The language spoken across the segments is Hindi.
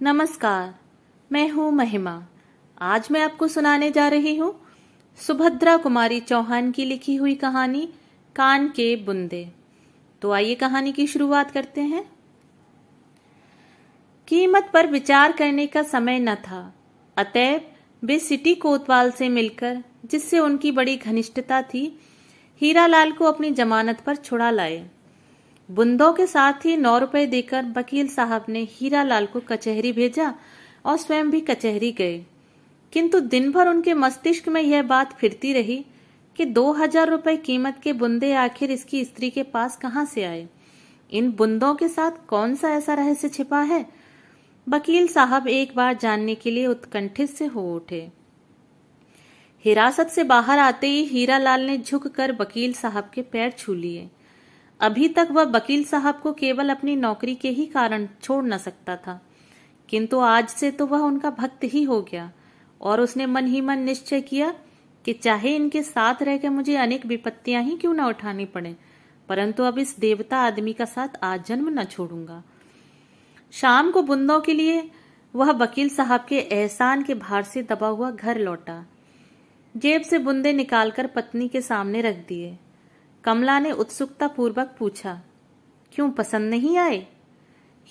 नमस्कार, मैं हूँ महिमा। आज मैं आपको सुनाने जा रही हूँ सुभद्रा कुमारी चौहान की लिखी हुई कहानी कान के बुंदे। तो आइए कहानी की शुरुआत करते हैं। कीमत पर विचार करने का समय न था, अतएव वे सिटी कोतवाल से मिलकर, जिससे उनकी बड़ी घनिष्ठता थी, हीरालाल को अपनी जमानत पर छुड़ा लाए। बुंदों के साथ ही 9 रुपए देकर वकील साहब ने हीरालाल को कचहरी भेजा और स्वयं भी कचहरी गए। किंतु दिन भर उनके मस्तिष्क में यह बात फिरती रही कि 2000 रुपए कीमत के बुंदे आखिर इसकी स्त्री के पास कहाँ से आए। इन बुंदों के साथ कौन सा ऐसा रहस्य छिपा है। वकील साहब एक बार जानने के लिए उत्कंठित से हो उठे। हिरासत से बाहर आते ही हीरालाल ने झुककर वकील साहब के पैर छू लिए। अभी तक वह वकील साहब को केवल अपनी नौकरी के ही कारण छोड़ न सकता था, किंतु आज से तो वह उनका भक्त ही हो गया और उसने मन ही मन निश्चय किया कि चाहे इनके साथ रहकर मुझे अनेक विपत्तियां ही क्यों न उठानी पड़े, परंतु अब इस देवता आदमी का साथ आजन्म न छोड़ूंगा। शाम को बुंदों के लिए वह वकील साहब के एहसान के भार से दबा हुआ घर लौटा। जेब से बुंदे निकालकर पत्नी के सामने रख दिए। कमला ने उत्सुकता पूर्वक पूछा, क्यों पसंद नहीं आए?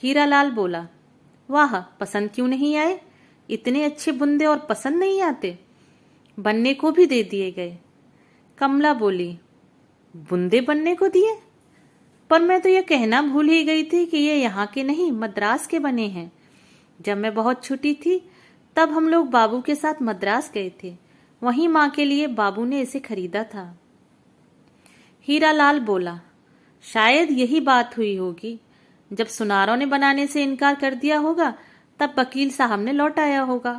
हीरालाल बोला, वाह, पसंद क्यों नहीं आए? इतने अच्छे बुंदे और पसंद नहीं आते? बनने को भी दे दिए गए। कमला बोली, बुंदे बनने को दिए? पर मैं तो यह कहना भूल ही गई थी कि ये यहाँ के नहीं, मद्रास के बने हैं। जब मैं बहुत छोटी थी तब हम लोग बाबू के साथ मद्रास गए थे, वहीं माँ के लिए बाबू ने इसे खरीदा था। हीरालाल बोला, शायद यही बात हुई होगी। जब सुनारों ने बनाने से इनकार कर दिया होगा तब वकील साहब ने लौटाया होगा।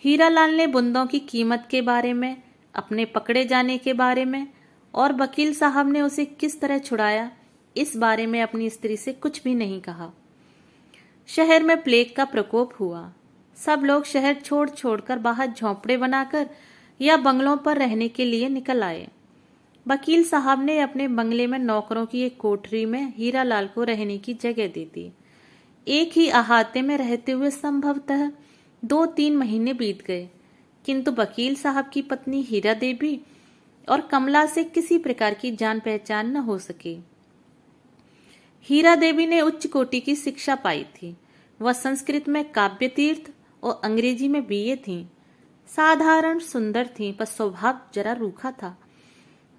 हीरालाल ने बुंदों की कीमत के बारे में, अपने पकड़े जाने के बारे में और वकील साहब ने उसे किस तरह छुड़ाया, इस बारे में अपनी स्त्री से कुछ भी नहीं कहा। शहर में प्लेग का प्रकोप हुआ। सब लोग शहर छोड़ छोड़कर बाहर झोंपड़े बनाकर या बंगलों पर रहने के लिए निकल आए। वकील साहब ने अपने बंगले में नौकरों की एक कोठरी में हीरालाल को रहने की जगह दे दी। एक ही अहाते में रहते हुए संभवतः 2-3 महीने बीत गए, किंतु वकील साहब की पत्नी हीरा देवी और कमला से किसी प्रकार की जान पहचान न हो सकी। हीरा देवी ने उच्च कोटि की शिक्षा पाई थी। वह संस्कृत में काव्य तीर्थ और अंग्रेजी में बीए थीं। साधारण सुंदर थीं, पर स्वभाव जरा रूखा था।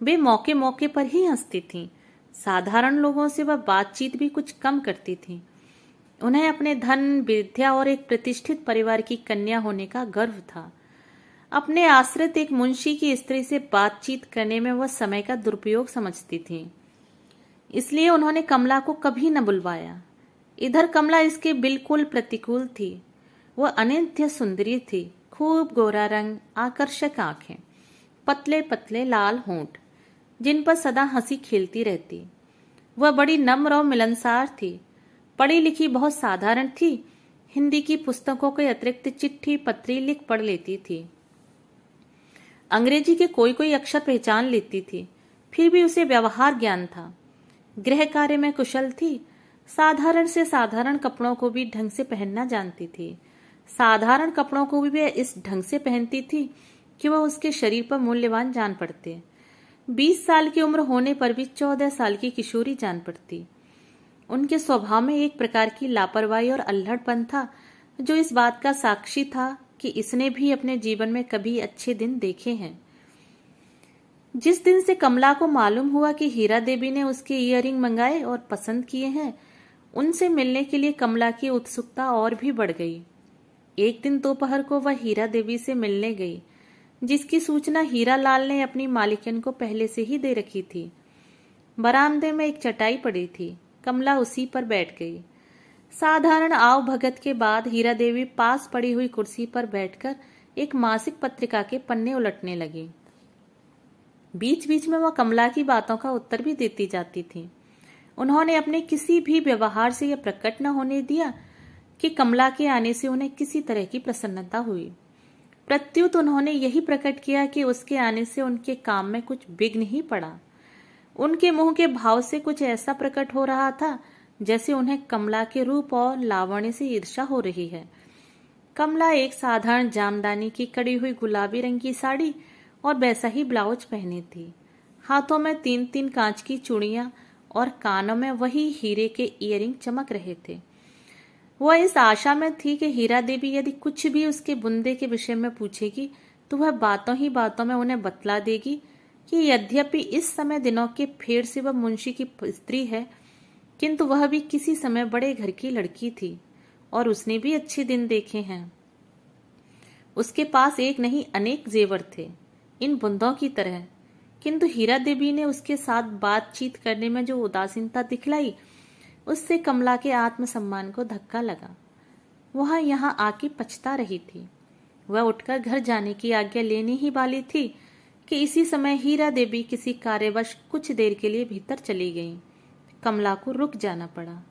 वे मौके मौके पर ही हंसती थीं। साधारण लोगों से वह बातचीत भी कुछ कम करती थीं। उन्हें अपने धन, विद्या और एक प्रतिष्ठित परिवार की कन्या होने का गर्व था। अपने आश्रित एक मुंशी की स्त्री से बातचीत करने में वह समय का दुरुपयोग समझती थीं। इसलिए उन्होंने कमला को कभी न बुलवाया। इधर कमला इसके बिल्कुल प्रतिकूल थी। वह अनित्य सुंदरी थी। खूब गोरा रंग, आकर्षक आंखें, पतले पतले लाल होंठ, जिन पर सदा हंसी खेलती रहती। वह बड़ी नम्र और मिलनसार थी। पढ़ी लिखी बहुत साधारण थी। हिंदी की पुस्तकों के अतिरिक्त चिट्ठी पत्री लिख पढ़ लेती थी। अंग्रेजी के कोई कोई अक्षर पहचान लेती थी। फिर भी उसे व्यवहार ज्ञान था। गृह कार्य में कुशल थी। साधारण से साधारण कपड़ों को भी ढंग से पहनना जानती थी। साधारण कपड़ों को भी वह इस ढंग से पहनती थी कि वह उसके शरीर पर मूल्यवान जान पड़ते। 20 साल की उम्र होने पर भी 14 साल की किशोरी जान पड़ती। उनके स्वभाव में एक प्रकार की लापरवाही और अल्हड़पन था, जो इस बात का साक्षी था कि इसने भी अपने जीवन में कभी अच्छे दिन देखे हैं। जिस दिन से कमला को मालूम हुआ कि हीरा देवी ने उसके ईयरिंग मंगाए और पसंद किए हैं, उनसे मिलने के लिए कमला की उत्सुकता और भी बढ़ गई। एक दिन दोपहर को वह हीरा देवी से मिलने गई, जिसकी सूचना हीरालाल ने अपनी मालिकन को पहले से ही दे रखी थी। बरामदे में एक चटाई पड़ी थी। कमला उसी पर बैठ गई। साधारण आव भगत के बाद हीरा देवी पास पड़ी हुई कुर्सी पर बैठकर एक मासिक पत्रिका के पन्ने उलटने लगी। बीच बीच में वह कमला की बातों का उत्तर भी देती जाती थी। उन्होंने अपने किसी भी व्यवहार से यह प्रकट न होने दिया कि कमला के आने से उन्हें किसी तरह की प्रसन्नता हुई। प्रत्युत उन्होंने यही प्रकट किया कि उसके आने से उनके काम में कुछ विघ्न ही पड़ा। उनके मुंह के भाव से कुछ ऐसा प्रकट हो रहा था जैसे उन्हें कमला के रूप और लावण्य से ईर्ष्या हो रही है। कमला एक साधारण जामदानी की कड़ी हुई गुलाबी रंग की साड़ी और वैसा ही ब्लाउज पहनी थी। हाथों में 3-3 कांच की चूड़ियां और कानों में वही हीरे के इयररिंग चमक रहे थे। वह इस आशा में थी कि हीरा देवी यदि कुछ भी उसके बुंदे के विषय में पूछेगी तो वह बातों ही बातों में उन्हें बतला देगी कि यद्यपि इस समय दिनों के फेर से वह मुंशी की स्त्री है, किंतु वह भी किसी समय बड़े घर की लड़की थी और उसने भी अच्छे दिन देखे हैं। उसके पास एक नहीं अनेक जेवर थे, इन बुंदों की तरह। किंतु हीरा देवी ने उसके साथ बातचीत करने में जो उदासीनता दिखलाई, उससे कमला के आत्मसम्मान को धक्का लगा। वह यहाँ आके पछता रही थी। वह उठकर घर जाने की आज्ञा लेने ही वाली थी कि इसी समय हीरा देवी किसी कार्यवश कुछ देर के लिए भीतर चली गई। कमला को रुक जाना पड़ा।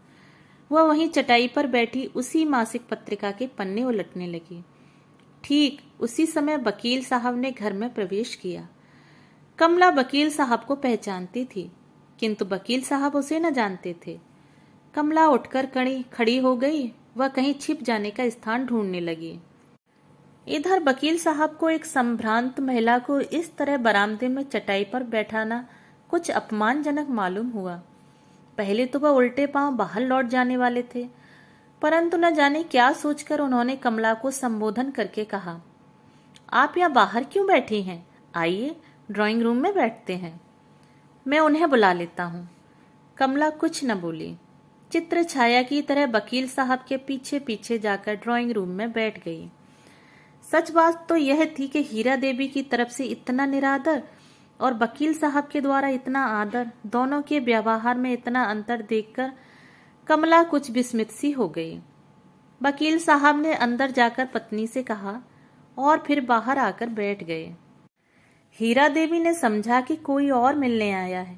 वह वहीं चटाई पर बैठी उसी मासिक पत्रिका के पन्ने उलटने लगी। ठीक उसी समय वकील साहब ने घर में प्रवेश किया। कमला वकील साहब को पहचानती थी, किंतु वकील साहब उसे न जानते थे। कमला उठकर खड़ी हो गई। वह कहीं छिप जाने का स्थान ढूंढने लगी। इधर वकील साहब को एक संभ्रांत महिला को इस तरह बरामदे में चटाई पर बैठाना कुछ अपमानजनक मालूम हुआ। पहले तो वह उल्टे पांव बाहर लौट जाने वाले थे, परंतु न जाने क्या सोचकर उन्होंने कमला को संबोधन करके कहा, आप यहाँ बाहर क्यों बैठी हैं? आइए ड्राइंग रूम में बैठते हैं, मैं उन्हें बुला लेता हूँ। कमला कुछ न बोली। चित्र छाया की तरह वकील साहब के पीछे पीछे जाकर ड्राइंग रूम में बैठ गई। सच बात तो यह थी कि हीरा देवी की तरफ से इतना निरादर और वकील साहब के द्वारा इतना आदर, दोनों के व्यवहार में इतना अंतर देखकर कमला कुछ विस्मित सी हो गई। वकील साहब ने अंदर जाकर पत्नी से कहा और फिर बाहर आकर बैठ गए। हीरा देवी ने समझा कि कोई और मिलने आया है,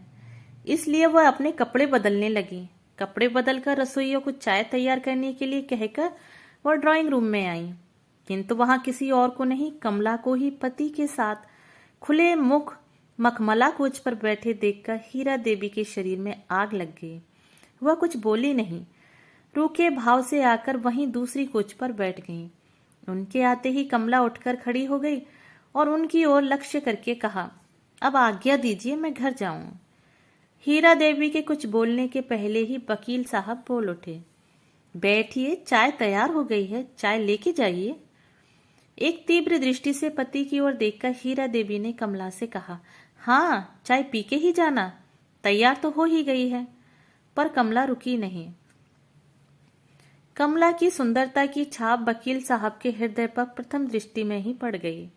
इसलिए वह अपने कपड़े बदलने लगी। कपड़े बदलकर रसोइयों को चाय तैयार करने के लिए कहकर वह ड्राइंग रूम में आई, किंतु वहां किसी और को नहीं, कमला को ही पति के साथ खुले मुख मखमला कोच पर बैठे देखकर हीरा देवी के शरीर में आग लग गई। वह कुछ बोली नहीं, रूखे भाव से आकर वहीं दूसरी कोच पर बैठ गई। उनके आते ही कमला उठकर खड़ी हो गई और उनकी ओर लक्ष्य करके कहा, अब आज्ञा दीजिए, मैं घर जाऊं। हीरा देवी के कुछ बोलने के पहले ही वकील साहब बोल उठे, बैठिए, चाय तैयार हो गई है, चाय लेके जाइए। एक तीव्र दृष्टि से पति की ओर देखकर हीरा देवी ने कमला से कहा, हाँ चाय पी के ही जाना, तैयार तो हो ही गई है। पर कमला रुकी नहीं। कमला की सुंदरता की छाप वकील साहब के हृदय पर प्रथम दृष्टि में ही पड़ गई,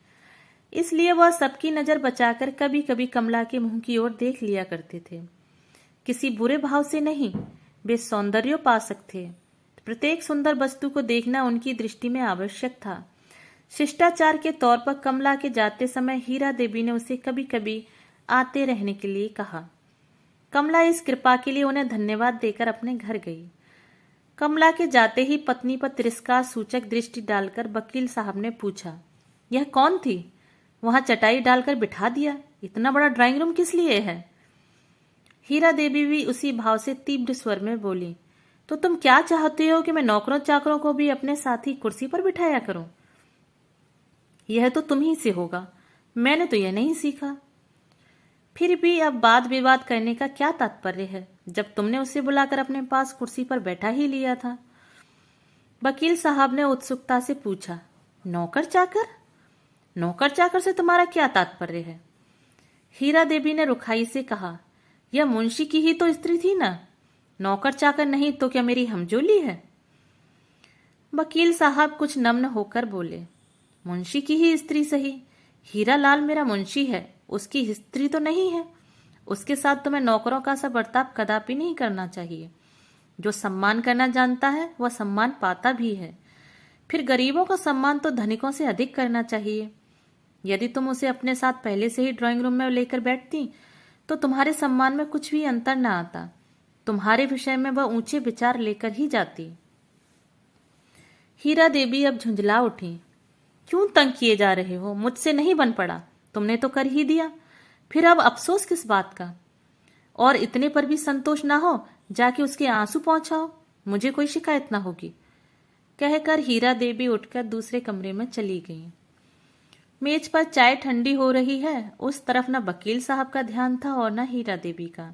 इसलिए वह सबकी नजर बचाकर कभी कभी कमला के मुंह की ओर देख लिया करते थे। किसी बुरे भाव से नहीं, वे सौंदर्योपासक थे। प्रत्येक सुंदर वस्तु को देखना उनकी दृष्टि में आवश्यक था। शिष्टाचार के तौर पर कमला के जाते समय हीरा देवी ने उसे कभी कभी आते रहने के लिए कहा। कमला इस कृपा के लिए उन्हें धन्यवाद देकर अपने घर गई। कमला के जाते ही पत्नी पर तिरस्कार सूचक दृष्टि डालकर वकील साहब ने पूछा, यह कौन थी? वहां चटाई डालकर बिठा दिया, इतना बड़ा ड्राइंग रूम किस लिए है? हीरा देवी भी उसी भाव से तीव्र स्वर में बोली, तो तुम क्या चाहते हो कि मैं नौकरों चाकरों को भी अपने साथ ही कुर्सी पर बिठाया करूं? यह तो तुम ही से होगा, मैंने तो यह नहीं सीखा। फिर भी अब वाद विवाद करने का क्या तात्पर्य है, जब तुमने उसे बुलाकर अपने पास कुर्सी पर बैठा ही लिया था। वकील साहब ने उत्सुकता से पूछा, नौकर चाकर? नौकर चाकर से तुम्हारा क्या तात्पर्य है? हीरा देवी ने रुखाई से कहा, यह मुंशी की ही तो स्त्री थी ना, नौकर चाकर नहीं तो क्या मेरी हमजोली है? वकील साहब कुछ नम्र होकर बोले, मुंशी की ही स्त्री सही, हीरा लाल मेरा मुंशी है, उसकी स्त्री तो नहीं है। उसके साथ तुम्हें नौकरों का सा बर्ताव कदापि नहीं करना चाहिए। जो सम्मान करना जानता है वह सम्मान पाता भी है। फिर गरीबों का सम्मान तो धनिकों से अधिक करना चाहिए। यदि तुम उसे अपने साथ पहले से ही ड्राइंग रूम में लेकर बैठती तो तुम्हारे सम्मान में कुछ भी अंतर न आता। तुम्हारे विषय में वह ऊंचे विचार लेकर ही जाती। हीरा देवी अब झुंझला उठी, क्यों तंग किए जा रहे हो? मुझसे नहीं बन पड़ा, तुमने तो कर ही दिया, फिर अब अफसोस किस बात का? और इतने पर भी संतोष ना हो, जाके उसके आंसू पहुंचाओ, मुझे कोई शिकायत ना होगी। कहकर हीरा देवी उठकर दूसरे कमरे में चली गई। मेज पर चाय ठंडी हो रही है, उस तरफ न वकील साहब का ध्यान था और न हीरा देवी का।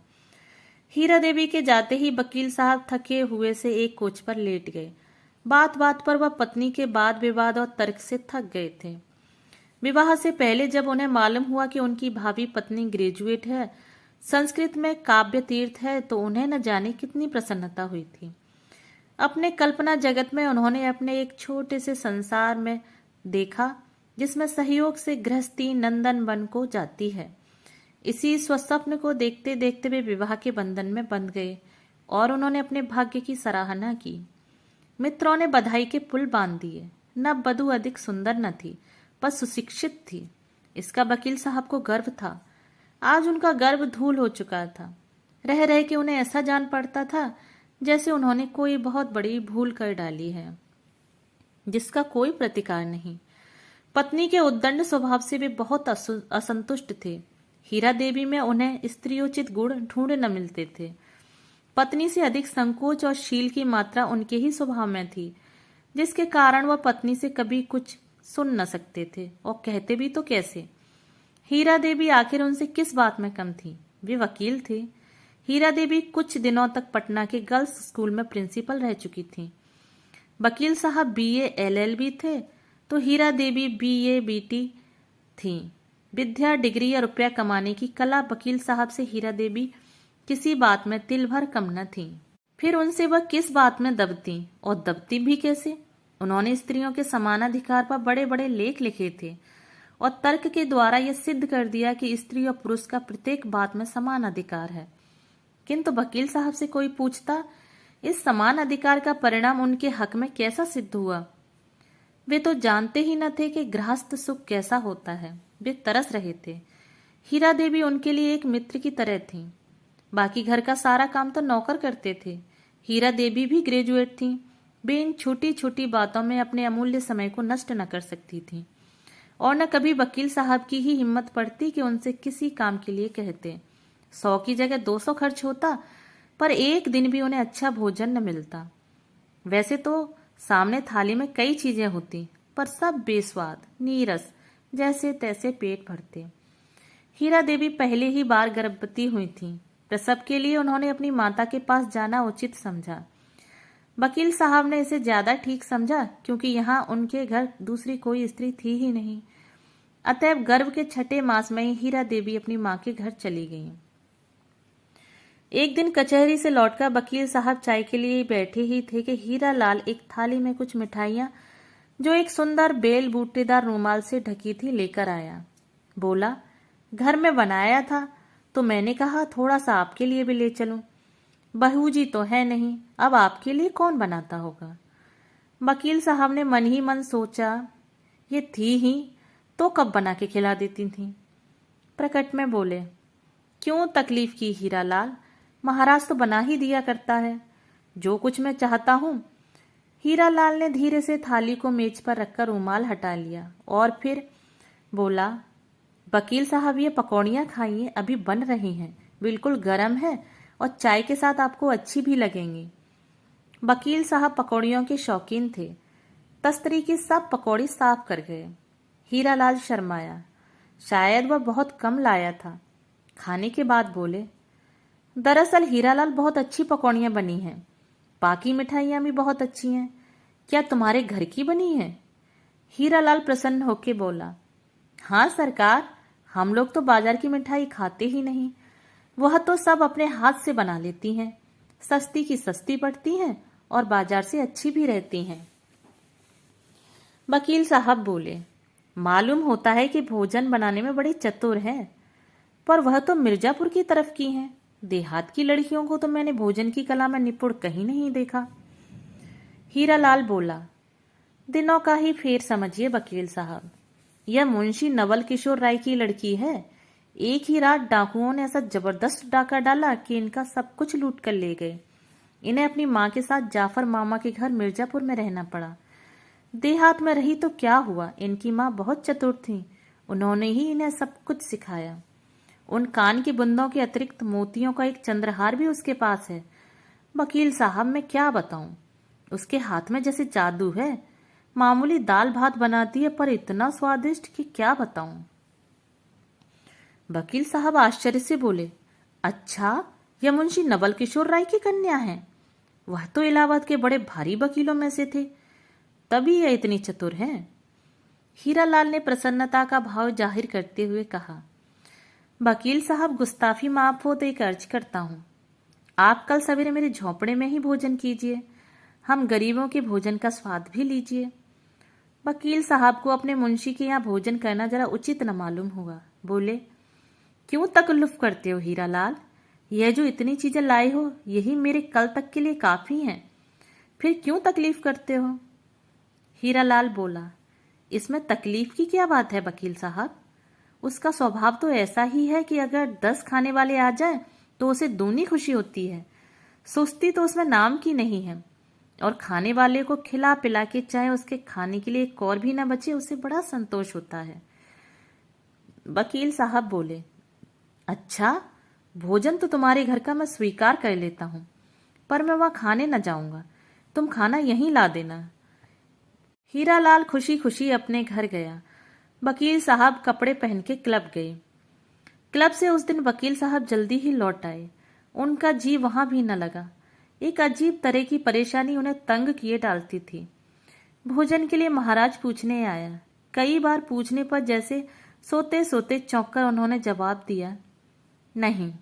हीरा देवी के जाते ही वकील साहब थके हुए से एक कोच पर लेट गए। बात बात पर वह पत्नी के वाद विवाद और तर्क से थक गए थे। विवाह से पहले जब उन्हें मालूम हुआ कि उनकी भावी पत्नी ग्रेजुएट है, संस्कृत में काव्य तीर्थ है, तो उन्हें न जाने कितनी प्रसन्नता हुई थी। अपने कल्पना जगत में उन्होंने अपने एक छोटे से संसार में देखा जिसमें सहयोग से गृहस्थी नंदन वन को जाती है। इसी स्वप्न को देखते देखते वे विवाह के बंधन में बंध गए और उन्होंने अपने भाग्य की सराहना की। मित्रों ने बधाई के पुल बांध दिए। न वधू अधिक सुंदर न थी, पर सुशिक्षित थी, इसका वकील साहब को गर्व था। आज उनका गर्व धूल हो चुका था। रह रह के उन्हें ऐसा जान पड़ता था जैसे उन्होंने कोई बहुत बड़ी भूल कर डाली है जिसका कोई प्रतिकार नहीं। पत्नी के उद्दंड स्वभाव से वे बहुत असंतुष्ट थे। हीरा देवी में उन्हें स्त्रियोचित गुण ढूंढ न मिलते थे। पत्नी से अधिक संकोच और शील की मात्रा उनके ही स्वभाव में थी, जिसके कारण वह पत्नी से कभी कुछ सुन न सकते थे, और कहते भी तो कैसे। हीरा देवी आखिर उनसे किस बात में कम थी? वे वकील थे। हीरा देवी कुछ दिनों तक पटना के गर्ल्स स्कूल में प्रिंसिपल रह चुकी थी। वकील साहब बीए LLB थे, तो हीरा देवी BA BT थी। विद्या, डिग्री या रुपया कमाने की कला वकील साहब से हीरा देवी किसी बात में तिल भर कम न थी। फिर उनसे वह किस बात में दबती, और दबती भी कैसे? उन्होंने स्त्रियों के समानाधिकार पर बड़े बड़े लेख लिखे थे और तर्क के द्वारा यह सिद्ध कर दिया कि स्त्री और पुरुष का प्रत्येक बात में समान अधिकार है। किंतु वकील साहब से कोई पूछता, इस समान अधिकार का परिणाम उनके हक में कैसा सिद्ध हुआ? वे तो जानते ही न थे कि गृहस्थ सुख कैसा होता है। वे तरस रहे थे। हीरा देवी उनके लिए एक मित्र की तरह थी। बाकी घर का सारा काम तो नौकर करते थे। हीरा देवी भी ग्रेजुएट थी। वे इन छोटी छोटी बातों में अपने अमूल्य समय को नष्ट न कर सकती थी, और न कभी वकील साहब की ही हिम्मत पड़ती कि उनसे किसी काम के लिए कहते। 100 की जगह 200 खर्च होता, पर एक दिन भी उन्हें अच्छा भोजन न मिलता। वैसे तो सामने थाली में कई चीजें होती, पर सब बेस्वाद, नीरस, जैसे तैसे पेट भरते। हीरा देवी पहले ही बार गर्भवती हुई थी। प्रसव के लिए उन्होंने अपनी माता के पास जाना उचित समझा। वकील साहब ने इसे ज्यादा ठीक समझा, क्योंकि यहाँ उनके घर दूसरी कोई स्त्री थी ही नहीं। अतएव गर्भ के 6ठे मास में ही हीरा देवी अपनी माँ के घर चली गईं। एक दिन कचहरी से लौटकर वकील साहब चाय के लिए बैठे ही थे कि हीरा लाल एक थाली में कुछ मिठाइयां, जो एक सुंदर बेल बूटेदार रुमाल से ढकी थी, लेकर आया। बोला, घर में बनाया था, तो मैंने कहा थोड़ा सा आपके लिए भी ले चलूं। बहू जी तो है नहीं, अब आपके लिए कौन बनाता होगा? वकील साहब ने मन ही मन सोचा, ये थी ही तो कब बना के खिला देती थी। प्रकट में बोले, क्यों तकलीफ की हीरा लाल, महाराज तो बना ही दिया करता है जो कुछ मैं चाहता हूं। हीरा लाल ने धीरे से थाली को मेज पर रखकर रुमाल हटा लिया और फिर बोला, वकील साहब ये पकौड़ियां खाइए, अभी बन रही हैं, बिल्कुल गर्म है और चाय के साथ आपको अच्छी भी लगेंगी। वकील साहब पकौड़ियों के शौकीन थे। तस्तरी की सब पकौड़ी साफ कर गए। हीरा लाल शर्माया, शायद वह बहुत कम लाया था। खाने के बाद बोले, दरअसल हीरालाल बहुत अच्छी पकौड़ियां बनी हैं, बाकी मिठाइयां भी बहुत अच्छी हैं। क्या तुम्हारे घर की बनी है? हीरालाल प्रसन्न होकर बोला, हाँ सरकार, हम लोग तो बाजार की मिठाई खाते ही नहीं, वह तो सब अपने हाथ से बना लेती हैं। सस्ती की सस्ती पड़ती हैं और बाजार से अच्छी भी रहती हैं। वकील साहब बोले, मालूम होता है कि भोजन बनाने में बड़ी चतुर है, पर वह तो मिर्जापुर की तरफ की हैं। देहात की लड़कियों को तो मैंने भोजन की कला में निपुण कहीं नहीं देखा। हीरालाल बोला, दिनों का ही फेर समझिए वकील साहब, यह मुंशी नवल किशोर राय की लड़की है। एक ही रात डाकुओं ने ऐसा जबरदस्त डाका डाला कि इनका सब कुछ लूट कर ले गए। इन्हें अपनी माँ के साथ जाफर मामा के घर मिर्जापुर में रहना पड़ा। देहात में रही तो क्या हुआ, इनकी माँ बहुत चतुर थी, उन्होंने ही इन्हें सब कुछ सिखाया। उन कान की बूंदों के अतिरिक्त मोतियों का एक चंद्रहार भी उसके पास है। वकील साहब मैं क्या बताऊं, उसके हाथ में जैसे जादू है। मामूली दाल भात बनाती है पर इतना स्वादिष्ट कि क्या बताऊं। वकील साहब आश्चर्य से बोले, अच्छा, यह मुंशी नवल किशोर राय की कन्या है? वह तो इलाहाबाद के बड़े भारी वकीलों में से थे, तभी यह इतनी चतुर है। हीरालाल ने प्रसन्नता का भाव जाहिर करते हुए कहा, वकील साहब गुस्ताफी माफ हो तो एक अर्ज करता हूँ। आप कल सवेरे मेरे झोंपड़े में ही भोजन कीजिए, हम गरीबों के भोजन का स्वाद भी लीजिए। वकील साहब को अपने मुंशी के यहाँ भोजन करना जरा उचित न मालूम हुआ। बोले, क्यों तकल्लुफ करते हो हीरालाल? यह जो इतनी चीजें लाए हो यही मेरे कल तक के लिए काफी हैं, फिर क्यों तकलीफ करते हो? हीरालाल बोला, इसमें तकलीफ की क्या बात है वकील साहब? उसका स्वभाव तो ऐसा ही है कि अगर 10 खाने वाले आ जाए तो उसे दूनी खुशी होती है। सुस्ती तो उसमें नाम की नहीं है, और खाने वाले को खिला पिला के चाहे उसके खाने के लिए एक और भी न बचे उसे बड़ा संतोष होता है। वकील साहब बोले, अच्छा, भोजन तो तुम्हारे घर का मैं स्वीकार कर लेता हूं, पर मैं वहां खाने न जाऊंगा, तुम खाना यहीं ला देना। हीरालाल खुशी खुशी अपने घर गया। वकील साहब कपड़े पहन के क्लब गए। क्लब से उस दिन वकील साहब जल्दी ही लौट आए। उनका जी वहां भी न लगा। एक अजीब तरह की परेशानी उन्हें तंग किए डालती थी। भोजन के लिए महाराज पूछने आया। कई बार पूछने पर जैसे सोते सोते चौंक कर उन्होंने जवाब दिया, नहीं।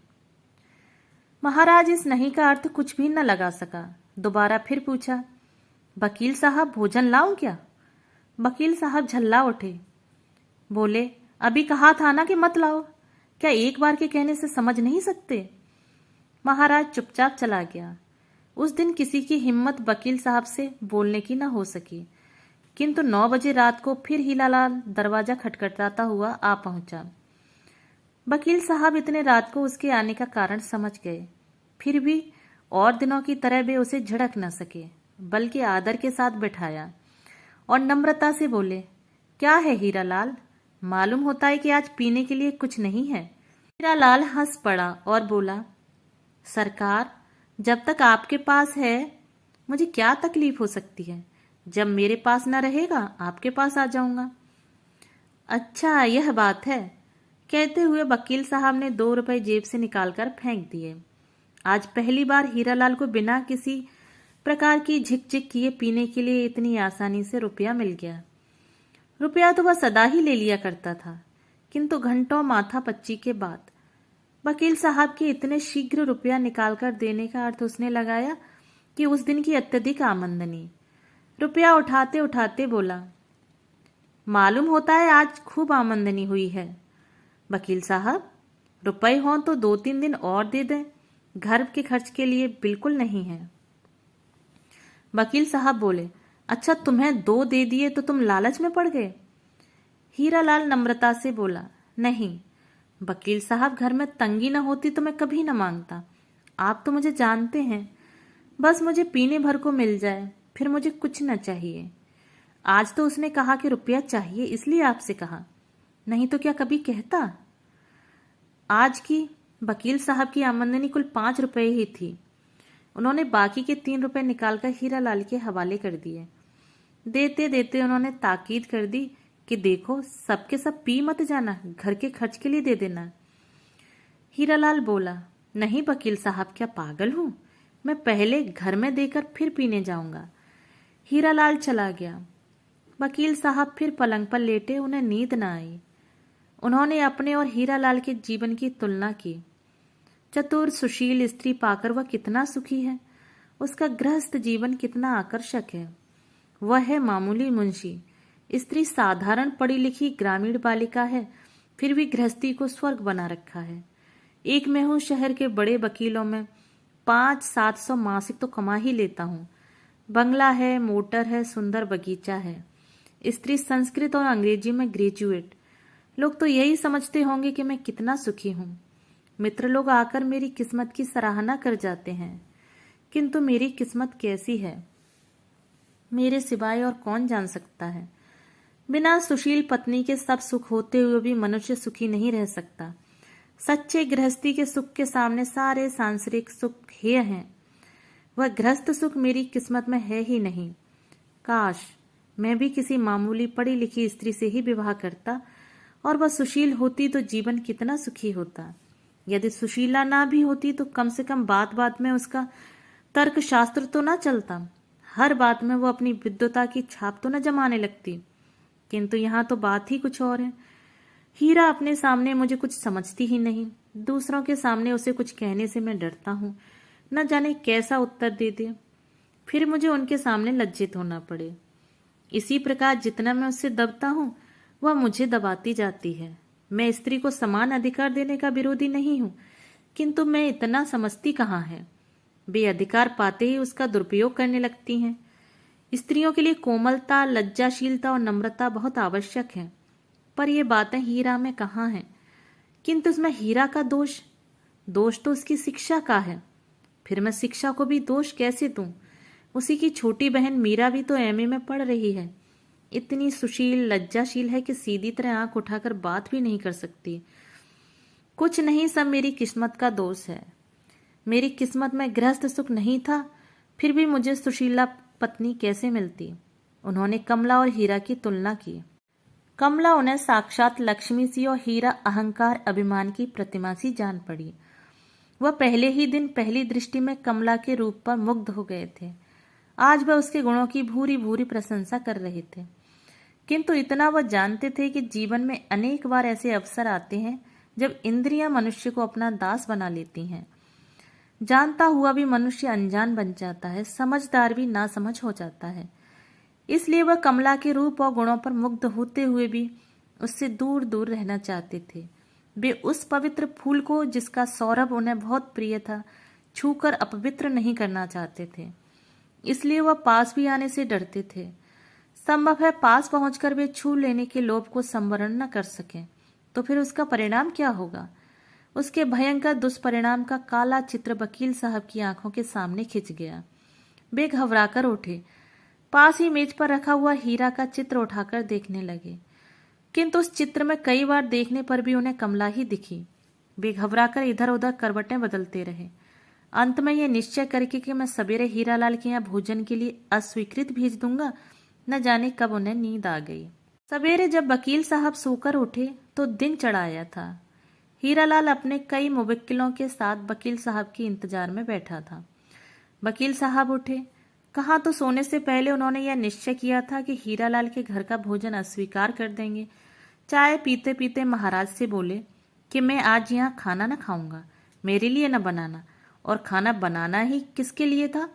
महाराज इस नहीं का अर्थ कुछ भी न लगा सका। दोबारा फिर पूछा, वकील साहब भोजन लाऊं क्या? वकील साहब झल्ला उठे। बोले, अभी कहा था ना कि मत लाओ, क्या एक बार के कहने से समझ नहीं सकते? महाराज चुपचाप चला गया। उस दिन किसी की हिम्मत वकील साहब से बोलने की न हो सकी, किंतु 9 बजे रात को फिर हीरालाल दरवाजा खटखटाता हुआ आ पहुंचा। वकील साहब इतने रात को उसके आने का कारण समझ गए, फिर भी और दिनों की तरह वे उसे झिड़क न सके, बल्कि आदर के साथ बैठाया और नम्रता से बोले, क्या है हीरालाल, मालूम होता है कि आज पीने के लिए कुछ नहीं है। हीरालाल हंस पड़ा और बोला, सरकार, जब तक आपके पास है मुझे क्या तकलीफ हो सकती है? जब मेरे पास न रहेगा आपके पास आ जाऊंगा। अच्छा, यह बात है, कहते हुए वकील साहब ने 2 रुपए जेब से निकालकर फेंक दिए। आज पहली बार हीरालाल को बिना किसी प्रकार की झिकझिक किए पीने के लिए इतनी आसानी से रुपया मिल गया। रुपया तो वह सदा ही ले लिया करता था, किंतु घंटों माथा पच्ची के बाद वकील साहब के इतने शीघ्र रुपया निकालकर देने का अर्थ उसने लगाया कि उस दिन की अत्यधिक आमदनी। रुपया उठाते उठाते बोला, मालूम होता है आज खूब आमदनी हुई है। वकील साहब, रुपए हों तो 2-3 दिन और दे दें, घर के खर्च के लिए बिल्कुल नहीं है। वकील साहब बोले, अच्छा, तुम्हें 2 दे दिए तो तुम लालच में पड़ गए? हीरालाल नम्रता से बोला, नहीं वकील साहब, घर में तंगी न होती तो मैं कभी न मांगता। आप तो मुझे जानते हैं, बस मुझे पीने भर को मिल जाए, फिर मुझे कुछ न चाहिए। आज तो उसने कहा कि रुपया चाहिए, इसलिए आपसे कहा, नहीं तो क्या कभी कहता। आज की वकील साहब की आमदनी कुल 5 रुपए ही थी। उन्होंने बाकी के 3 रुपए निकालकर हीरालाल के हवाले कर दिए। देते देते उन्होंने ताकीद कर दी कि देखो, सबके सब पी मत जाना, घर के खर्च के लिए दे देना। हीरालाल बोला, नहीं वकील साहब, क्या पागल हूं? मैं पहले घर में देकर फिर पीने जाऊंगा। हीरालाल चला गया। वकील साहब फिर पलंग पर लेटे, उन्हें नींद न आई। उन्होंने अपने और हीरालाल के जीवन की तुलना की। चतुर सुशील स्त्री पाकर वह कितना सुखी है, उसका गृहस्थ जीवन कितना आकर्षक है। वह है मामूली मुंशी, स्त्री साधारण पढ़ी लिखी ग्रामीण बालिका है, फिर भी गृहस्थी को स्वर्ग बना रखा है। एक मैं हूं शहर के बड़े वकीलों में, 500-700 मासिक तो कमा ही लेता हूं। बंगला है, मोटर है, सुंदर बगीचा है। स्त्री संस्कृत और अंग्रेजी में ग्रेजुएट। लोग तो यही समझते होंगे कि मैं कितना सुखी हूं। मित्र लोग आकर मेरी किस्मत की सराहना कर जाते हैं, किंतु मेरी किस्मत कैसी है मेरे सिवाय और कौन जान सकता है। बिना सुशील पत्नी के सब सुख होते हुए भी मनुष्य सुखी नहीं रह सकता। सच्चे गृहस्थी के सुख के सामने सारे सांसारिक सुख हेय हैं। वह गृहस्थ सुख मेरी किस्मत में है ही नहीं। काश मैं भी किसी मामूली पढ़ी लिखी स्त्री से ही विवाह करता और वह सुशील होती तो जीवन कितना सुखी होता। यदि सुशीला ना भी होती तो कम से कम बात बात में उसका तर्क शास्त्र तो ना चलता, हर बात में वो अपनी विद्वता की छाप तो न जमाने लगती। किंतु यहाँ तो बात ही कुछ और है। हीरा अपने सामने मुझे कुछ समझती ही नहीं, दूसरों के सामने उसे कुछ कहने से मैं डरता हूँ, न जाने कैसा उत्तर दे दे, फिर मुझे उनके सामने लज्जित होना पड़े। इसी प्रकार जितना मैं उससे दबता हूँ वह मुझे दबाती जाती है। मैं स्त्री को समान अधिकार देने का विरोधी नहीं हूँ, किंतु मैं इतना समझती कहाँ है। वे अधिकार पाते ही उसका दुरुपयोग करने लगती हैं। स्त्रियों के लिए कोमलता, लज्जाशीलता और नम्रता बहुत आवश्यक है, पर ये बातें हीरा में कहाँ हैं। किंतु उसमें हीरा का दोष तो उसकी शिक्षा का है। फिर मैं शिक्षा को भी दोष कैसे दूं? उसी की छोटी बहन मीरा भी तो एमए में पढ़ रही है, इतनी सुशील लज्जाशील है कि सीधी तरह आंख उठाकर बात भी नहीं कर सकती। कुछ नहीं, सब मेरी किस्मत का दोष है। मेरी किस्मत में गृहस्थ सुख नहीं था, फिर भी मुझे सुशीला पत्नी कैसे मिलती। उन्होंने कमला और हीरा की तुलना की। कमला उन्हें साक्षात लक्ष्मी सी और हीरा अहंकार अभिमान की प्रतिमा सी जान पड़ी। वह पहले ही दिन पहली दृष्टि में कमला के रूप पर मुग्ध हो गए थे। आज वह उसके गुणों की भूरी भूरी प्रशंसा कर रहे थे, किंतु इतना वह जानते थे कि जीवन में अनेक बार ऐसे अवसर आते हैं जब इंद्रियां मनुष्य को अपना दास बना लेती हैं। जानता हुआ भी मनुष्य अनजान बन जाता है, समझदार भी नासमझ हो जाता है। इसलिए वह कमला के रूप और गुणों पर मुग्ध होते हुए भी उससे दूर दूर रहना चाहते थे। वे उस पवित्र फूल को, जिसका सौरभ उन्हें बहुत प्रिय था, छूकर अपवित्र नहीं करना चाहते थे। इसलिए वह पास भी आने से डरते थे। संभव है पास पहुंचकर वे छू लेने के लोभ को संवरण न कर सके, तो फिर उसका परिणाम क्या होगा? उसके भयंकर दुष्परिणाम का काला चित्र वकील साहब की आंखों के सामने खिंच गया। वे घबराकर उठे, पास ही मेज पर रखा हुआ हीरा का चित्र उठाकर देखने लगे, किंतु उस चित्र में कई बार देखने पर भी उन्हें कमला ही दिखी। वे घबराकर इधर उधर करवटें बदलते रहे। अंत में यह निश्चय करके कि मैं सवेरे हीरालाल के यहाँ भोजन के लिए अस्वीकृत भेज दूंगा, न जाने कब उन्हें नींद आ गई। सवेरे जब वकील साहब सोकर उठे तो दिन चढ़ाया था। हीरालाल अपने कई मुवक्किलों के साथ वकील साहब के इंतजार में बैठा था। वकील साहब उठे। कहाँ तो सोने से पहले उन्होंने यह निश्चय किया था कि हीरालाल के घर का भोजन अस्वीकार कर देंगे। चाय पीते पीते महाराज से बोले कि मैं आज यहाँ खाना न खाऊंगा, मेरे लिए न बनाना, और खाना बनाना ही किसके लिए था?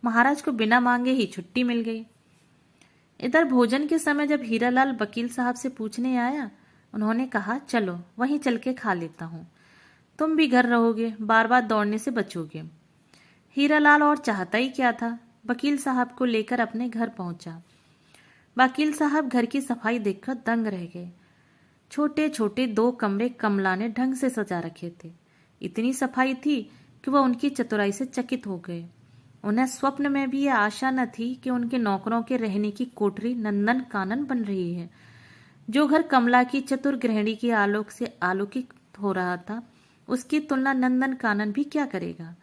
महाराज को बिना मांगे ही छुट्टी मिल गई। इधर भोजन के समय जब हीरालाल वकील साहब से पूछने आया, उन्होंने कहा, चलो वहीं चल के खा लेता हूँ, तुम भी घर रहोगे, बार बार दौड़ने से बचोगे। हीरालाल और चाहता ही क्या था, वकील साहब को लेकर अपने घर पहुंचा। वकील साहब घर की सफाई देखकर दंग रह गए। छोटे छोटे 2 कमरे कमला ने ढंग से सजा रखे थे। इतनी सफाई थी कि वह उनकी चतुराई से चकित हो गए। उन्हें स्वप्न में भी यह आशा न थी कि उनके नौकरों के रहने की कोठरी नंदन कानन बन रही है। जो घर कमला की चतुर गृहिणी के आलोक से आलोकित हो रहा था, उसकी तुलना नंदन कानन भी क्या करेगा।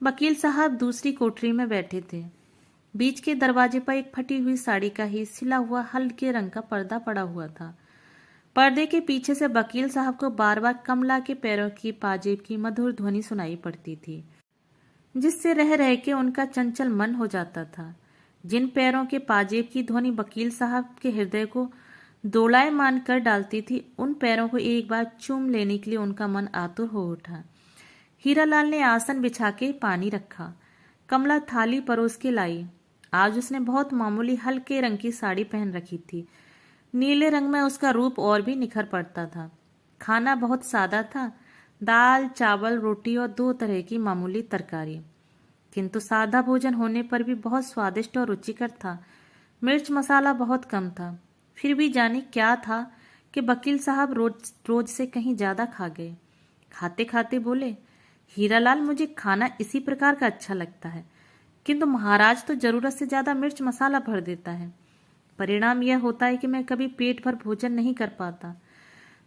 वकील साहब दूसरी कोठरी में बैठे थे। बीच के दरवाजे पर एक फटी हुई साड़ी का ही सिला हुआ हल्के रंग का पर्दा पड़ा हुआ था। पर्दे के पीछे से वकील साहब को बार बार कमला के पैरों की पाजेब की मधुर ध्वनि सुनाई पड़ती थी, जिससे रह रह के उनका चंचल मन हो जाता था। जिन पैरों के पाजेब की ध्वनि वकील साहब के हृदय को दोलायमान कर डालती थी, उन पैरों को एक बार चूम लेने के लिए उनका मन आतुर हो उठा। हीरालाल ने आसन बिछा के पानी रखा। कमला थाली परोस के लाई। आज उसने बहुत मामूली हल्के रंग की साड़ी पहन रखी थी। नीले रंग में उसका रूप और भी निखर पड़ता था। खाना बहुत सादा था, दाल, चावल, रोटी और 2 तरह की मामूली तरकारी, किंतु सादा भोजन होने पर भी बहुत स्वादिष्ट और रुचिकर था। मिर्च मसाला बहुत कम था। फिर भी जाने क्या था कि वकील साहब रोज रोज से कहीं ज्यादा खा गए। खाते खाते बोले, हीरालाल, मुझे खाना इसी प्रकार का अच्छा लगता है, किंतु महाराज तो जरूरत से ज्यादा मिर्च मसाला भर देता है। परिणाम यह होता है कि मैं कभी पेट भर भोजन नहीं कर पाता।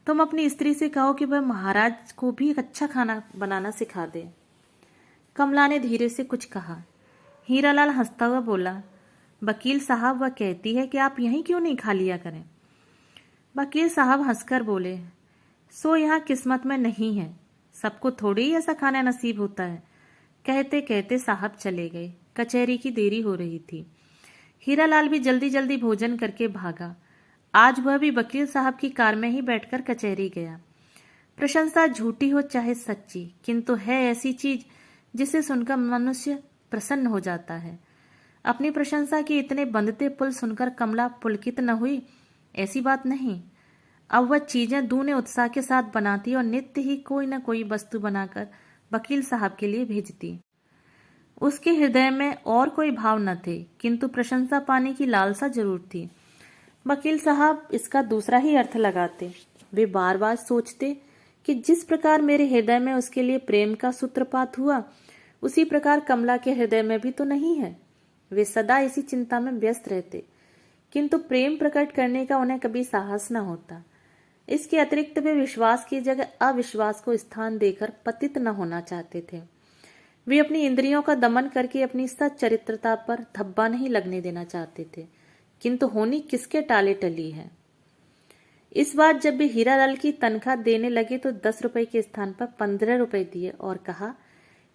तुम अपनी स्त्री से कहो कि वह महाराज को भी अच्छा खाना बनाना सिखा दे। कमला ने धीरे से कुछ कहा। हीरालाल हंसता हुआ बोला, वकील साहब वह कहती है कि आप यहीं क्यों नहीं खा लिया करें। वकील साहब हंसकर बोले, सो यहाँ किस्मत में नहीं है, सबको थोड़ी ही ऐसा खाना नसीब होता है। कहते कहते साहब चले गए। कचहरी की देरी हो रही थी। हीरालाल भी जल्दी जल्दी भोजन करके भागा। आज वह भी वकील साहब की कार में ही बैठकर कचहरी गया। प्रशंसा झूठी हो चाहे सच्ची, किंतु है ऐसी चीज जिसे सुनकर मनुष्य प्रसन्न हो जाता है। अपनी प्रशंसा के इतने बंधते पुल सुनकर कमला पुलकित न हुई, ऐसी बात नहीं। अब वह चीजें दूने उत्साह के साथ बनाती और नित्य ही कोई न कोई वस्तु बनाकर वकील साहब के लिए भेजती। उसके हृदय में और कोई भाव न थे, किंतु प्रशंसा पाने की लालसा जरूर थी। वकील साहब इसका दूसरा ही अर्थ लगाते। वे बार बार सोचते कि जिस प्रकार मेरे हृदय में उसके लिए प्रेम का सूत्रपात हुआ, उसी प्रकार कमला के हृदय में भी तो नहीं है। वे सदा इसी चिंता में व्यस्त रहते, किंतु प्रेम प्रकट करने का उन्हें कभी साहस न होता। इसके अतिरिक्त वे विश्वास की जगह अविश्वास को स्थान देकर पतित न होना चाहते थे। वे अपनी इंद्रियों का दमन करके अपनी सच्चरित्रता पर धब्बा नहीं लगने देना चाहते थे, किंतु होनी किसके टाले टली है। इस बार जब वे हीरालाल की तनख्वाह देने लगे तो 10 रुपए के स्थान पर 15 रुपए दिए और कहा,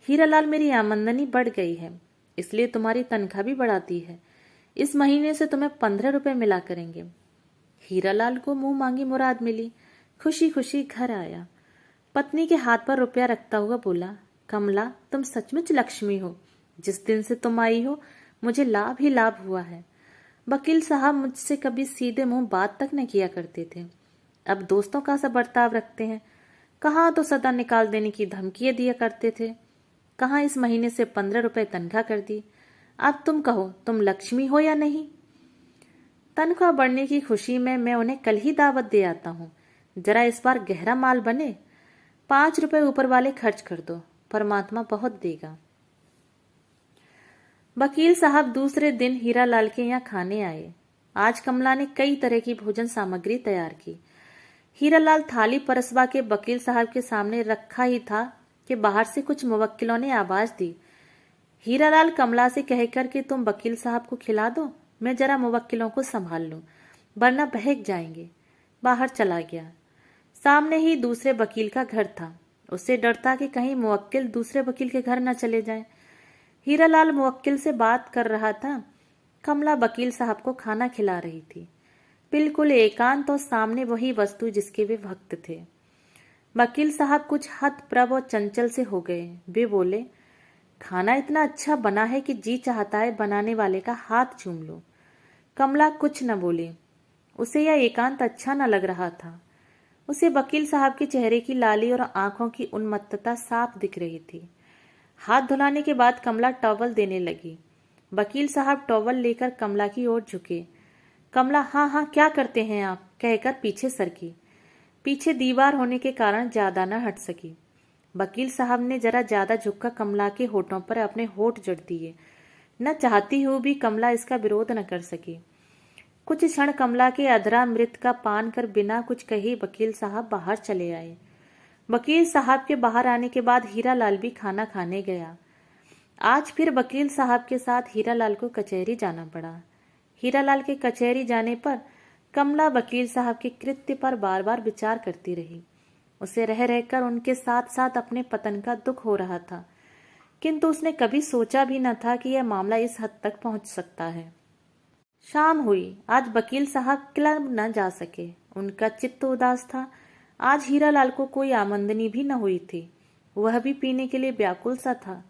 हीरालाल मेरी आमदनी बढ़ गई है, इसलिए तुम्हारी तनख्वाह भी बढ़ा दी है। इस महीने से तुम्हें 15 रुपए मिला करेंगे। हीरालाल को मुंह मांगी मुराद मिली। खुशी खुशी घर आया। पत्नी के हाथ पर रुपया रखता हुआ बोला, कमला तुम सचमुच लक्ष्मी हो। जिस दिन से तुम आई हो मुझे लाभ ही लाभ हुआ है। वकील साहब मुझसे कभी सीधे मुंह बात तक न किया करते थे, अब दोस्तों का सा बर्ताव रखते हैं। कहाँ तो सदा निकाल देने की धमकियां दिया करते थे, कहाँ इस महीने से 15 रुपए तनख्वाह कर दी। अब तुम कहो तुम लक्ष्मी हो या नहीं। तनख्वाह बढ़ने की खुशी में मैं उन्हें कल ही दावत दे आता हूँ। जरा इस बार गहरा माल बने। 5 रुपए ऊपर वाले खर्च कर दो, परमात्मा बहुत देगा। वकील साहब दूसरे दिन हीरालाल के यहाँ खाने आए। आज कमला ने कई तरह की भोजन सामग्री तैयार की। हीरालाल थाली परसवा के वकील साहब के सामने रखा ही था कि बाहर से कुछ मुवक्किलों ने आवाज दी, हीरालाल कमला से कहकर कि तुम वकील साहब को खिला दो, मैं जरा मुवक्किलों को संभाल लूं, वरना बहक जाएंगे। बाहर चला गया। सामने ही दूसरे वकील का घर था। उससे डर था कि कहीं मुवक्किल दूसरे वकील के घर न चले जाएं। हीरालाल मुवक्किल से बात कर रहा था। कमला वकील साहब को खाना खिला रही थी, बिल्कुल एकांत और सामने वही वस्तु जिसके वे भक्त थे। वकील साहब कुछ हतप्रभ और चंचल से हो गए। वे बोले, खाना इतना अच्छा बना है कि जी चाहता है बनाने वाले का हाथ चूम लो। कमला कुछ न बोली। उसे यह एकांत अच्छा न लग रहा था। उसे वकील साहब के चेहरे की लाली और आंखों की उन्मत्तता साफ दिख रही थी। हाथ धुलाने के बाद कमला टॉवल देने लगी। वकील साहब टॉवल लेकर कमला की ओर झुके। कमला हाँ हाँ क्या करते हैं आप कहकर पीछे सरकी। पीछे दीवार होने के कारण ज्यादा न हट सकी। वकील साहब ने जरा ज्यादा झुककर कमला के होठों पर अपने होठ जड़ दिए। न चाहती हुई भी कमला इसका विरोध न कर सकी। कुछ क्षण कमला के अधरा मृत का पान कर बिना कुछ कहे वकील साहब बाहर चले आए। वकील साहब के बाहर आने के बाद हीरालाल भी खाना खाने गया। आज फिर वकील साहब के साथ हीरालाल को कचहरी जाना पड़ा। हीरालाल के कचहरी जाने पर कमला वकील साहब के कृत्य पर बार बार विचार करती रही। उसे रह रहकर उनके साथ साथ अपने पतन का दुख हो रहा था, किंतु उसने कभी सोचा भी न था कि यह मामला इस हद तक पहुंच सकता है। शाम हुई। आज वकील साहब क्लब न जा सके। उनका चित्त उदास था। आज हीरालाल को कोई आमदनी भी न हुई थी। वह भी पीने के लिए व्याकुल सा था।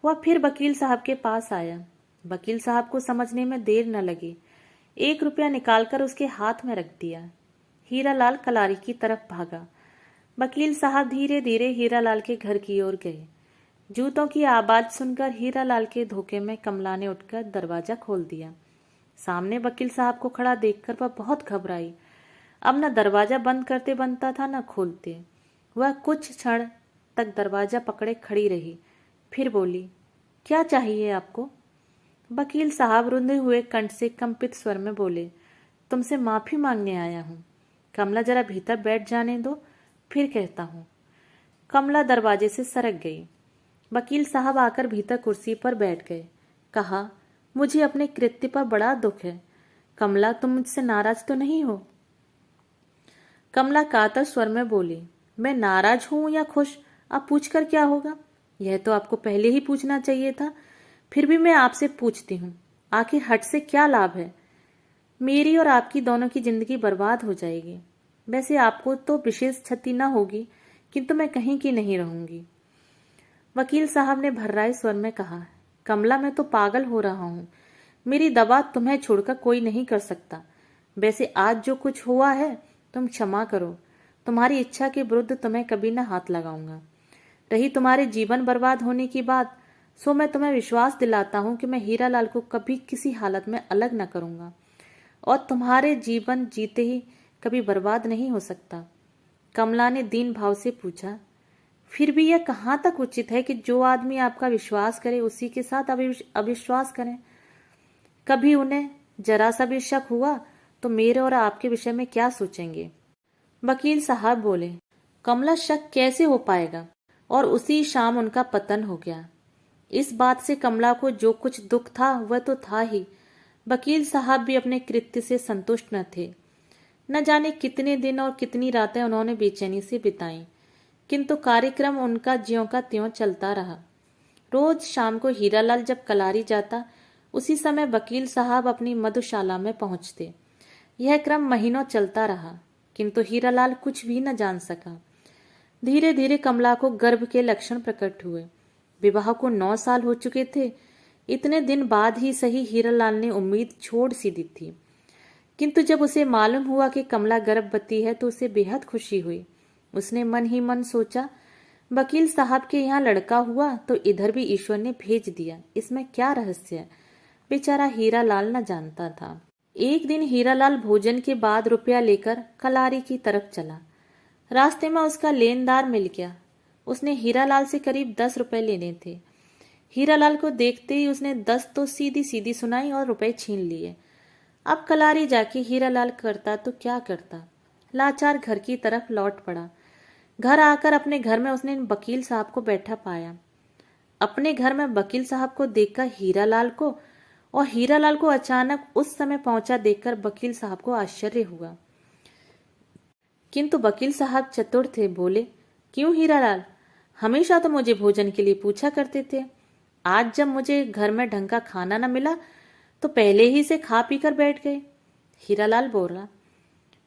वह फिर वकील साहब के पास आया। वकील साहब को समझने में देर न लगी। 1 रुपया निकालकर उसके हाथ में रख दिया। हीरालाल कलारी की तरफ भागा। वकील साहब धीरे धीरे हीरालाल के घर की ओर गए। जूतों की आवाज सुनकर हीरालाल के धोखे में कमला ने उठकर दरवाजा खोल दिया। सामने वकील साहब को खड़ा देखकर वह बहुत घबराई। अब न दरवाजा बंद करते बनता था न खोलते। वह कुछ क्षण तक दरवाजा पकड़े खड़ी रही, फिर बोली, क्या चाहिए आपको? वकील साहब रुंधे हुए कंठ से कंपित स्वर में बोले, तुमसे माफी मांगने आया हूं। कमला जरा भीतर बैठ जाने दो, फिर कहता हूं। कमला दरवाजे से सरक गई। वकील साहब आकर भीतर कुर्सी पर बैठ गए। कहा, मुझे अपने कृत्य पर बड़ा दुख है। कमला, तुम मुझसे नाराज तो नहीं हो? कमला कातर स्वर में बोली, मैं नाराज हूं या खुश, अब पूछकर क्या होगा? यह तो आपको पहले ही पूछना चाहिए था। फिर भी मैं आपसे पूछती हूँ, आखिर हट से क्या लाभ है? मेरी और आपकी दोनों की जिंदगी बर्बाद हो जाएगी। वैसे आपको तो विशेष क्षति न होगी, किंतु मैं कहीं की नहीं रहूंगी। वकील साहब ने भर्राए स्वर में कहा, कमला, मैं तो पागल हो रहा हूं। मेरी दवा तुम्हें छोड़कर कोई नहीं कर सकता। वैसे आज जो कुछ हुआ है तुम क्षमा करो। तुम्हारी इच्छा के विरुद्ध तुम्हें कभी न हाथ लगाऊंगा। रही तुम्हारे जीवन बर्बाद होने की बात, सो मैं तुम्हें विश्वास दिलाता हूं कि मैं हीरालाल को कभी किसी हालत में अलग न करूंगा और तुम्हारे जीवन जीते ही कभी बर्बाद नहीं हो सकता। कमला ने दीन भाव से पूछा, फिर भी यह कहाँ तक उचित है कि जो आदमी आपका विश्वास करे उसी के साथ अविश्वास करें? कभी उन्हें जरा सा भी शक हुआ तो मेरे और आपके विषय में क्या सोचेंगे? वकील साहब बोले, कमला, शक कैसे हो पाएगा? और उसी शाम उनका पतन हो गया। इस बात से कमला को जो कुछ दुख था वह तो था ही। वकील साहब भी अपने कृत्य से संतुष्ट न थे। न जाने कितने दिन और कितनी रातें उन्होंने बेचैनी से बिताई, किंतु कार्यक्रम उनका ज्यों का त्यों चलता रहा। रोज शाम को हीरालाल जब कलारी जाता, उसी समय वकील साहब अपनी मधुशाला में पहुंचते। यह क्रम महीनों चलता रहा, किंतु हीरालाल कुछ भी न जान सका। धीरे धीरे कमला को गर्भ के लक्षण प्रकट हुए। विवाह को 9 साल हो चुके थे। इतने दिन बाद ही सही हीरालाल ने उम्मीद छोड़ सी दी थी, किंतु जब उसे मालूम हुआ कि कमला गर्भवती है तो उसे बेहद खुशी हुई। उसने मन ही मन सोचा, वकील साहब के यहाँ लड़का हुआ तो इधर भी ईश्वर ने भेज दिया, इसमें क्या रहस्य है? बेचारा हीरालाल न जानता था। एक दिन हीरालाल भोजन के बाद रुपया लेकर कलारी की तरफ चला। रास्ते में उसका लेनदार मिल गया। उसने हीरालाल से करीब 10 रुपए लेने थे। हीरालाल को देखते ही उसने 10 तो सीधी सीधी सुनाई और रुपए छीन लिए। अब कलारी जाके हीरालाल करता तो क्या करता? लाचार घर की तरफ लौट पड़ा। घर आकर अपने घर में उसने वकील साहब को बैठा पाया। अपने घर में वकील साहब को देखकर हीरालाल को अचानक उस समय पहुंचा देखकर वकील साहब को आश्चर्य हुआ। किंतु वकील साहब चतुर थे। बोले, क्यों हीरालाल, हमेशा तो मुझे भोजन के लिए पूछा करते थे। आज जब मुझे घर में ढंग का खाना न मिला तो पहले ही से खा पी कर बैठ गए। हीरालाल बोला,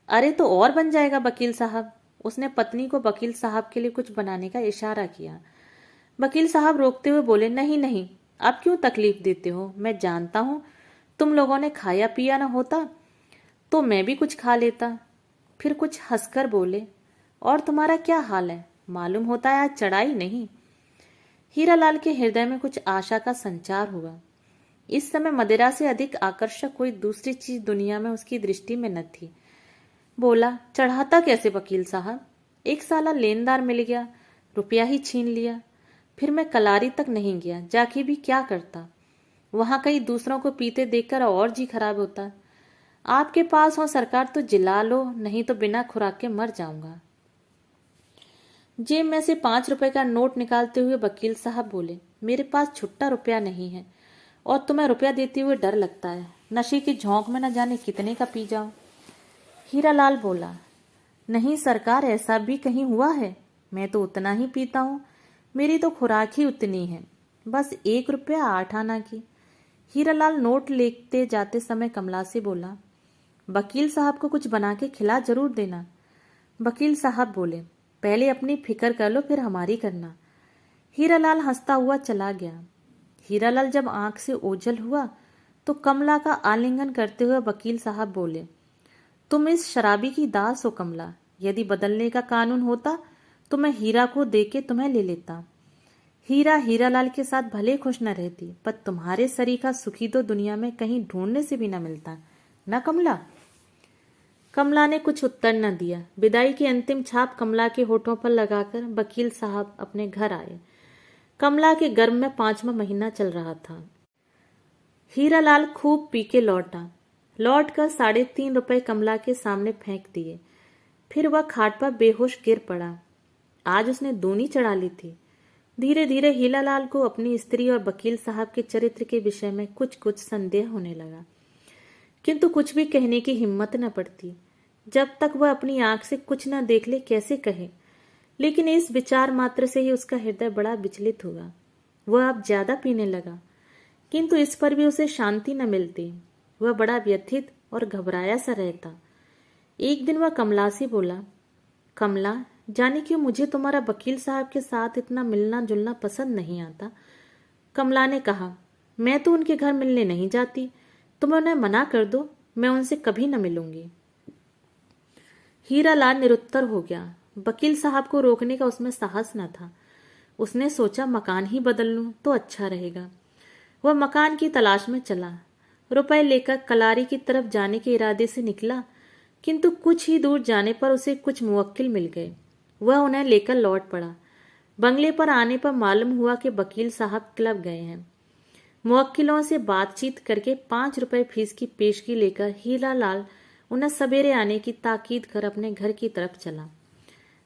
अरे तो और बन जाएगा वकील साहब। उसने पत्नी को वकील साहब के लिए कुछ बनाने का इशारा किया। वकील साहब रोकते हुए बोले, नहीं नहीं, आप क्यों तकलीफ देते हो? मैं जानता हूं तुम लोगों ने खाया पिया ना होता तो मैं भी कुछ खा लेता। फिर कुछ हंसकर बोले, और तुम्हारा क्या हाल है? मालूम होता है आज चढ़ाई नहीं। हीरालाल के हृदय में कुछ आशा का संचार हुआ। इस समय मदिरा से अधिक आकर्षक कोई दूसरी चीज दुनिया में उसकी दृष्टि में न थी। बोला, चढ़ाता कैसे वकील साहब? एक साला लेनदार मिल गया, रुपया ही छीन लिया। फिर मैं कलारी तक नहीं गया, जाके भी क्या करता? वहां कई दूसरों को पीते देखकर और जी खराब होता। आपके पास हो सरकार तो जिला लो, नहीं तो बिना खुराक के मर जाऊंगा। जेब में से 5 रुपए का नोट निकालते हुए वकील साहब बोले, मेरे पास छुट्टा रुपया नहीं है और तुम्हें रुपया देते हुए डर लगता है। नशे की झोंक में न जाने कितने का पी जाओ। हीरालाल बोला, नहीं सरकार, ऐसा भी कहीं हुआ है? मैं तो उतना ही पीता हूँ, मेरी तो खुराक ही उतनी है, बस 1 रुपया 8 आना की। हीरालाल नोट लेते जाते समय कमला से बोला, वकील साहब को कुछ बना के खिला जरूर देना। वकील साहब बोले, पहले अपनी फिक्र कर लो फिर हमारी करना। हीरालाल हंसता हुआ चला गया। हीरालाल जब आंख से ओझल हुआ तो कमला का आलिंगन करते हुए वकील साहब बोले, तुम इस शराबी की दास हो कमला। यदि बदलने का कानून होता तो मैं हीरा को दे के तुम्हें ले लेता। हीरा हीरालाल के साथ भले खुश न रहती, पर तुम्हारे सरीखा सुखी तो दुनिया में कहीं ढूंढने से भी न मिलता, न कमला? कमला ने कुछ उत्तर न दिया। विदाई की अंतिम छाप कमला के होठों पर लगाकर वकील साहब अपने घर आए। कमला के गर्भ में 5वां महीना चल रहा था। हीरालाल खूब पी के लौटा। लौटकर 3.5 रुपए कमला के सामने फेंक दिए। फिर वह खाट पर बेहोश गिर पड़ा। आज उसने दूनी चढ़ा ली थी। धीरे धीरे हीरालाल को अपनी स्त्री और वकील साहब के चरित्र के विषय में कुछ कुछ संदेह होने लगा, किंतु कुछ भी कहने की हिम्मत न पड़ती। जब तक वह अपनी आंख से कुछ न देख ले कैसे कहे। लेकिन इस विचार मात्र से ही उसका हृदय बड़ा विचलित हुआ। वह अब ज्यादा पीने लगा, किंतु इस पर भी उसे शांति न मिलती। वह बड़ा व्यथित और घबराया सा रहता। एक दिन वह कमला से बोला, कमला, जाने क्यों मुझे तुम्हारा वकील साहब के साथ इतना मिलना जुलना पसंद नहीं आता। कमला ने कहा, मैं तो उनके घर मिलने नहीं जाती, तुम उन्हें मना कर दो, मैं उनसे कभी न मिलूंगी। हीरालाल निरुत्तर हो गया। वकील साहब को रोकने का उसमें साहस न था। उसने सोचा मकान ही बदल लूं तो अच्छा रहेगा। वह मकान की तलाश में चला। रुपए लेकर कलारी की तरफ जाने के इरादे से निकला, किंतु कुछ ही दूर जाने पर उसे कुछ मुवक्किल मिल गए। वह उन्हें लेकर लौट पड़ा। बंगले पर आने पर मालूम हुआ कि वकील साहब क्लब गए हैं। मुवक्किलों से बातचीत करके 5 रुपए फीस की पेशगी लेकर हीरालाल उन्हें सवेरे आने की ताकीद कर अपने घर की तरफ चला।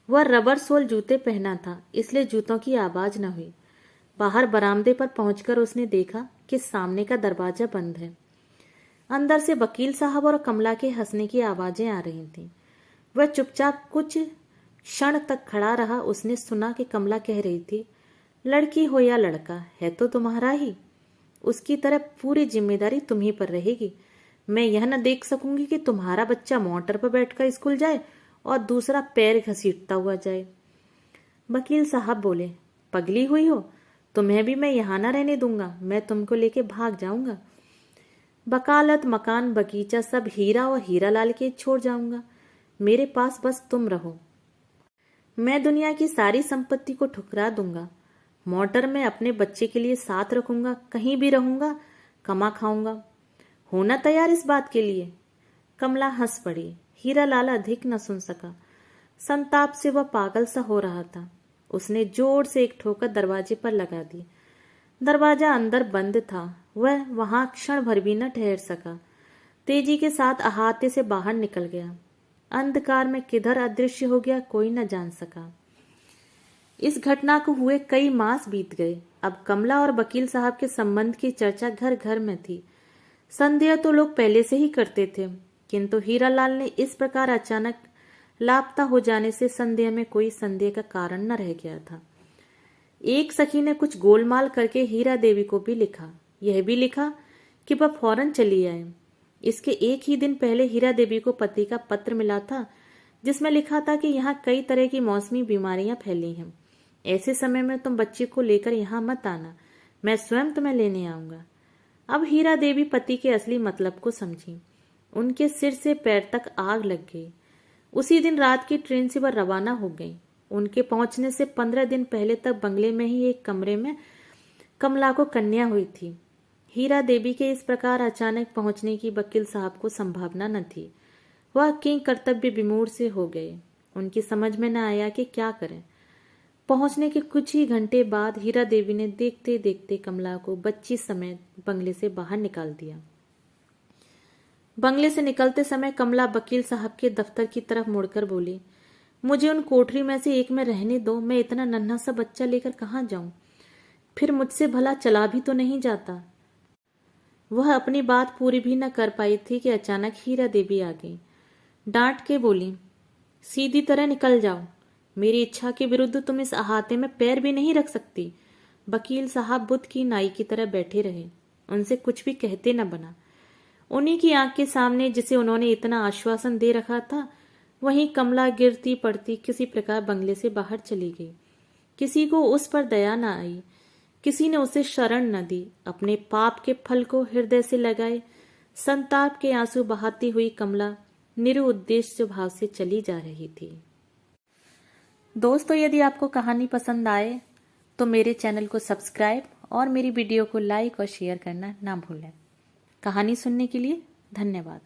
वह रबर सोल जूते पहना था, इसलिए जूतों की आवाज न हुई। बाहर बरामदे पर पहुंचकर उसने देखा कि सामने का दरवाजा बंद है। अंदर से वकील साहब और कमला के हंसने की आवाजें आ रही थीं। वह चुपचाप कुछ क्षण तक खड़ा रहा। उसने सुना कि कमला कह रही थी, लड़की हो या लड़का है तो तुम्हारा ही, उसकी तरफ पूरी जिम्मेदारी तुम्ही पर रहेगी। मैं यह न देख सकूंगी कि तुम्हारा बच्चा मोटर पर बैठकर स्कूल जाए और दूसरा पैर घसीटता हुआ जाए। वकील साहब बोले, पगली हुई हो, तुम्हें भी मैं यहां न रहने दूंगा, मैं तुमको लेके भाग जाऊंगा। वकालत, मकान, बगीचा सब हीरा और हीरालाल के छोड़ जाऊंगा। मेरे पास बस तुम रहो। मैं दुनिया की सारी संपत्ति को ठुकरा दूंगा। मोटर में अपने बच्चे के लिए साथ रखूंगा, कहीं भी रहूंगा, कमा खाऊंगा। होना तैयार इस बात के लिए? कमला हंस पड़ी। हीरालाल अधिक न सुन सका। संताप से वह पागल सा हो रहा था। उसने जोर से एक ठोकर दरवाजे पर लगा दी। दरवाजा अंदर बंद था। वह वहां क्षण भर भी न ठहर सका। तेजी के साथ अहाते से बाहर निकल गया। अंधकार में किधर अदृश्य हो गया कोई न जान सका। इस घटना को हुए कई मास बीत गए। अब कमला और वकील साहब के संबंध की चर्चा घर घर में थी। संदेह तो लोग पहले से ही करते थे, किंतु हीरालाल ने इस प्रकार अचानक लापता हो जाने से संदेह में कोई संदेह का कारण न रह गया था। एक सखी ने कुछ गोलमाल करके हीरा देवी को भी लिखा। यह भी लिखा कि वह फौरन चली आए। इसके एक ही दिन पहले हीरा देवी को पति का पत्र मिला था, जिसमें लिखा था कि यहाँ कई तरह की मौसमी बीमारियां फैली हैं। ऐसे समय में तुम बच्चे को लेकर यहाँ मत आना, मैं स्वयं तुम्हें लेने आऊंगा। अब हीरा देवी पति के असली मतलब को समझी। उनके सिर से पैर तक आग लग गई। उसी दिन रात की ट्रेन से वह रवाना हो गई। उनके पहुंचने से 15 दिन पहले तक बंगले में ही एक कमरे में कमला को कन्या हुई थी। हीरा देवी के इस प्रकार अचानक पहुंचने की वकील साहब को संभावना न थी। वह किंग कर्तव्य विमूढ़ से हो गए। उनकी समझ में न आया कि क्या करें। पहुंचने के कुछ ही घंटे बाद हीरा देवी ने देखते देखते कमला को बच्ची समेत बंगले से बाहर निकाल दिया। बंगले से निकलते समय कमला वकील साहब के दफ्तर की तरफ मुड़कर बोली, मुझे उन कोठरी में से एक में रहने दो। मैं इतना नन्हा सा बच्चा लेकर कहाँ जाऊं? फिर मुझसे भला चला भी तो नहीं जाता। वह अपनी बात पूरी भी न कर पाई थी कि अचानक हीरा देवी आ गई। डांट के बोली, सीधी तरह निकल जाओ। मेरी इच्छा के विरुद्ध तुम इस अहाते में पैर भी नहीं रख सकती। वकील साहब बुद्ध की नाई की तरह बैठे रहे। उनसे कुछ भी कहते न बना। उन्हीं की आंख के सामने जिसे उन्होंने इतना आश्वासन दे रखा था, वहीं कमला गिरती पड़ती किसी प्रकार बंगले से बाहर चली गई। किसी को उस पर दया न आई, किसी ने उसे शरण न दी। अपने पाप के फल को हृदय से लगाए संताप के आंसू बहाती हुई कमला निरुद्देश्य भाव से चली जा रही थी। दोस्तों, यदि आपको कहानी पसंद आए तो मेरे चैनल को सब्सक्राइब और मेरी वीडियो को लाइक और शेयर करना ना भूलें। कहानी सुनने के लिए धन्यवाद।